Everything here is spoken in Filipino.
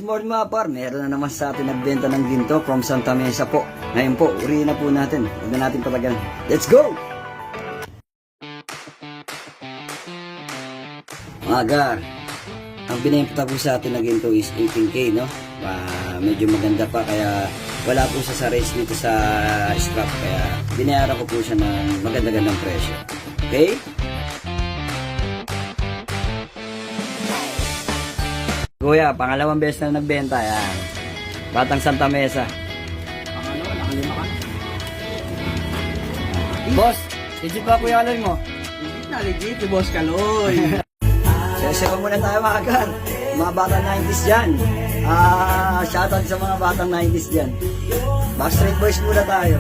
morning mga par, meron na naman sa atin nagbenta ng ginto from Santa Mesa po. Ngayon po, uriin na po natin. Huwag na natin patagan. Let's go! Mga gar, ang binenta po sa atin na ginto is 18K, no? Medyo maganda pa, kaya wala po sa race nito sa scrap. Kaya binayaran ko po siya ng maganda-gandang presyo. Okay? Kuya, pangalawang beses na nagbenta. Yan. Batang Santa Mesa. Pangalawa, nakalima ka. Boss, legit ba kuya Aloy mo? Legit na legit, si Boss Kaloy. Sesipa muna tayo mga kan. Mga batang 90s dyan. Shoutout sa mga batang 90s dyan. Backstreet Boys muna tayo.